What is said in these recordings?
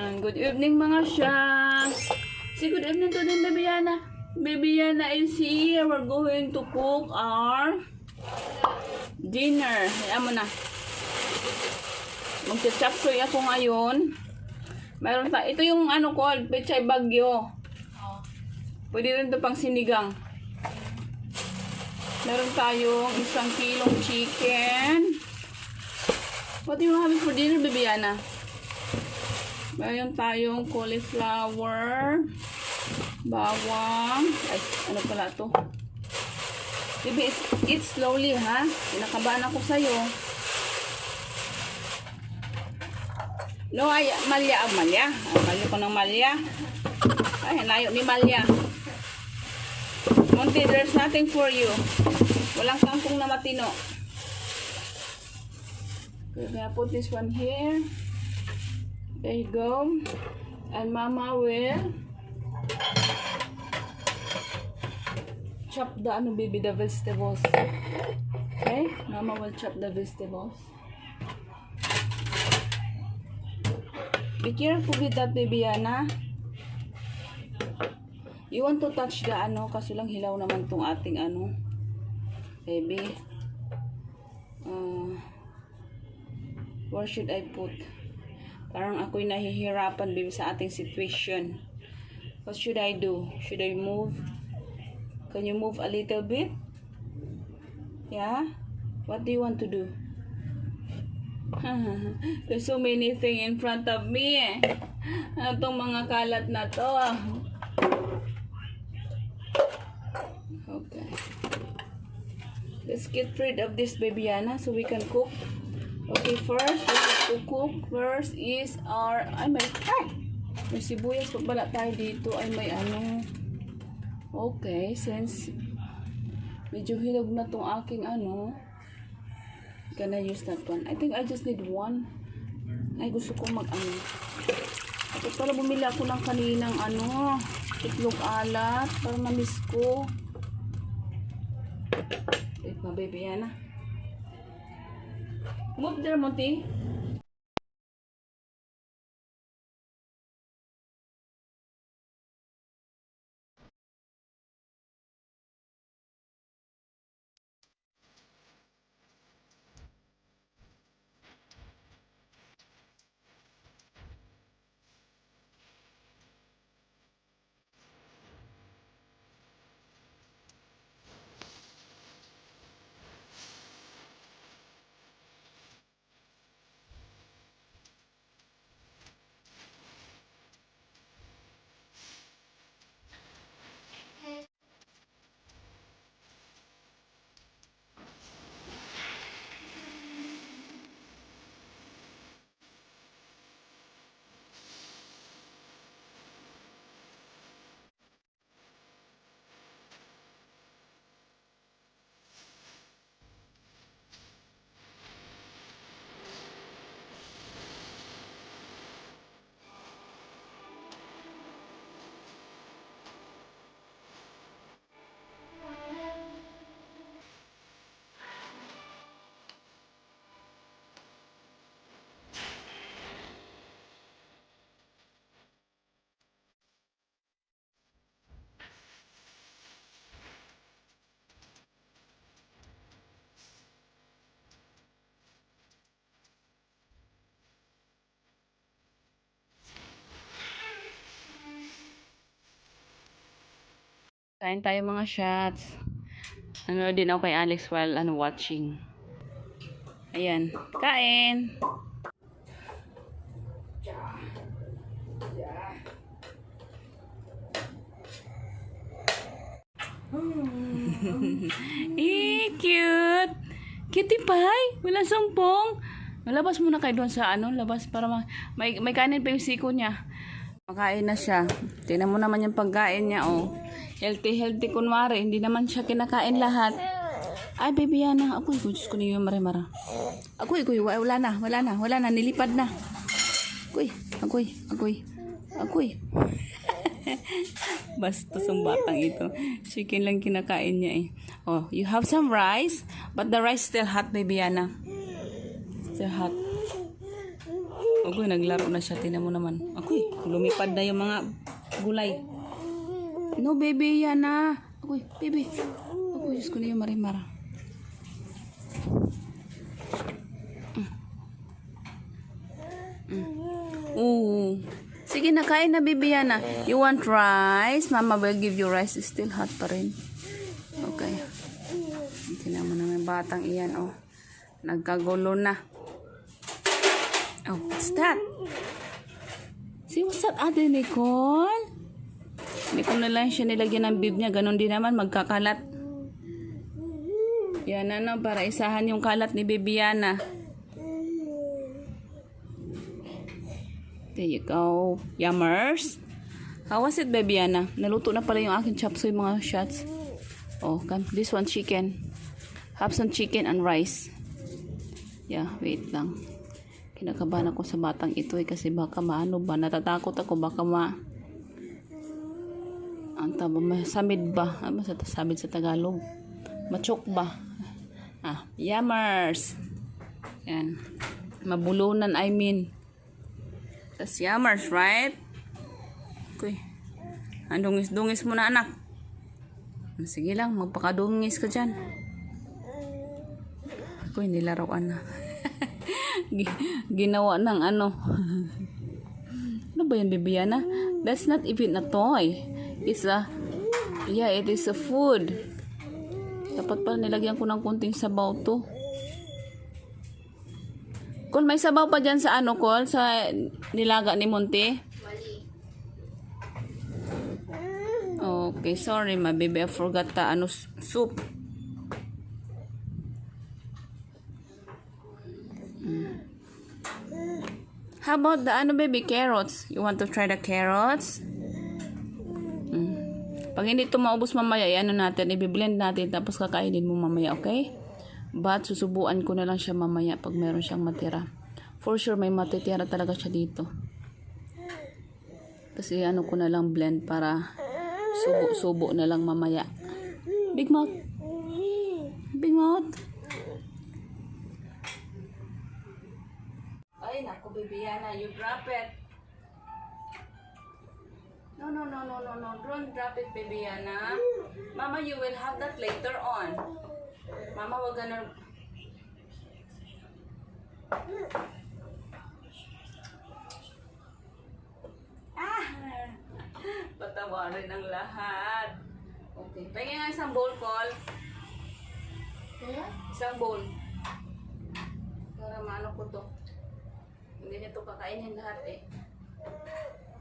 Good evening mga sharks. Say good evening to them, Baby Yana. Baby Yana is here. We're going to cook our dinner. Hayaan mo na. Magcha-chapsoy ako ngayon. Mayroon tayo. Ito yung ano ko, pechay bagyo. Pwede rin ito pang sinigang. Meron tayong 1 kilong chicken. What do you have for dinner, Baby Yana? Meron tayong cauliflower, bawang. Ay, ano pala to? Baby, eat slowly, ha? Pinakabahan ako sa'yo. No, ay, Malya. Malya ko ng Malya. Ay, layo ni Malya. Monty, there's nothing for you. Walang kangkong na matino. Okay, gonna put this one here. There you go. And Mama will chop the baby, the vegetables. Okay? Mama will chop the vegetables. Be careful with that, Baby Yana. You want to touch the kasi lang hilaw naman tong ating baby. Where should I put? Parang ako'y nahihirapan, baby, sa ating situation. What should I do? Should I move? Can you move a little bit? Yeah? What do you want to do? There's so many things in front of me eh. Itong mga kalat na to. Okay. Let's get rid of this, Baby Yana, so we can cook. Okay, first, we have to cook. First is our, may sibuyas pa pala tayo dito. Ay, may Okay, since medyo hinog na tong aking can I use that one? I think I just need one. Ay, gusto ko At pala bumili ako ng kaninang itlog alat para mamiss ko. Wait na, Baby Yana. Move there, Monty. Kain tayo mga shots. Din ako kay Alex while watching. Ayan. Kain! Cute! Cutie pie! Wala sampong! Malabas muna kayo doon sa labas para may kanin pa yung siko niya. Makain na siya. Tingnan mo naman yung pagkain niya, Healthy kunwari. Hindi naman siya kinakain lahat. Ay, Baby Yana. Ako'y, Diyos ko niyo, mara-mara. Ako'y, wala na. Nilipad na. Ako'y. Bastos ang batang ito. Chicken lang kinakain niya Oh, you have some rice. But the rice still hot, Baby Yana. Still hot. Okay, naglaro na siya. Tingnan mo naman. Okay, lumipad na yung mga gulay. No, baby, yan na. Okay, baby. Okay, Diyos ko na yung marimar. Oo. Sige, nakain na, baby, yan na. You want rice? Mama will give you rice. It's still hot pa rin. Okay. Tingnan mo naman batang iyan, oh. Nagkagulo na. Oh, what's that? See, what's that, Ate Nicole? Hindi ko na lang siya nilagyan ng bib niya. Ganon din naman, magkakalat. Yan, ano, para isahan yung kalat ni Bibiana. There you go. Yummers. How was it, Bibiana? Naluto na pala yung aking chop suey mga shots. Oh, come. This one, chicken. Have some chicken and rice. Yeah, wait lang. Kinakabahan ako sa batang ito kasi baka maano ba, natatakot ako baka masamid ba, ano sa samid sa Tagalog, machok ba, yummers, yan, mabulunan I mean, tas yummers, right? Okay, dungis mo na anak, sige lang, magpakadungis ka dyan. Ako hindi laruan na. Ginawa ng ano. Ano ba yan, Bibiana? That's not even a toy. It's a, yeah, it is a food. Dapat pala nilagyan ko ng kunting sabaw to. Kung may sabaw pa dyan sa ano, Col, sa nilaga ni Monte? Okay, sorry, my baby. I forgot the ano, soup. How about the ano baby, carrots? You want to try the carrots? Pag hindi ito maubos mamaya, ano natin, i-blend natin tapos kakainin mo mamaya, okay? But susubuan ko na lang siya mamaya pag meron siyang matira. For sure may matitira talaga siya dito. Kasi ano ko na lang blend para subo na lang mamaya. Big mouth. Big mouth. Ay, naku, Bibiana, you drop it. No. Don't drop it, Bibiana. Mama, you will have that later on. Mama, we're gonna... Patawarin ang lahat. Okay. Pagyan nga isang bowl, Col. Isang bowl. Para maano ko to. Hindi nito kakainin lahat eh.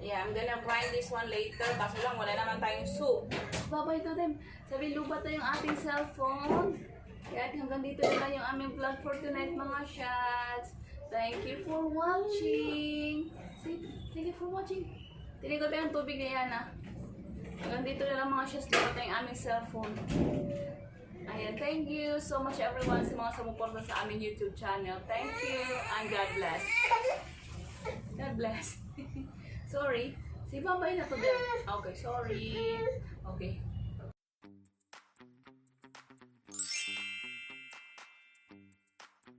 Yeah, I'm gonna grind this one later. Kaso lang, wala naman tayong soup. Bye-bye to them. Sabi, lubat na yung ating cellphone. Kaya hanggang dito na lang yung aming vlog for tonight, mga shots. Thank you for watching. See? Thank you for watching. Tinigot pa yung tubig na yan, ah. Hanggang dito na lang, mga shots. Lubat na yung aming cellphone. Ayan, thank you so much everyone sa mga sumuporta sa aming YouTube channel. Thank you and God bless. God bless. Sorry. Si babay na to din. Okay, sorry. Okay.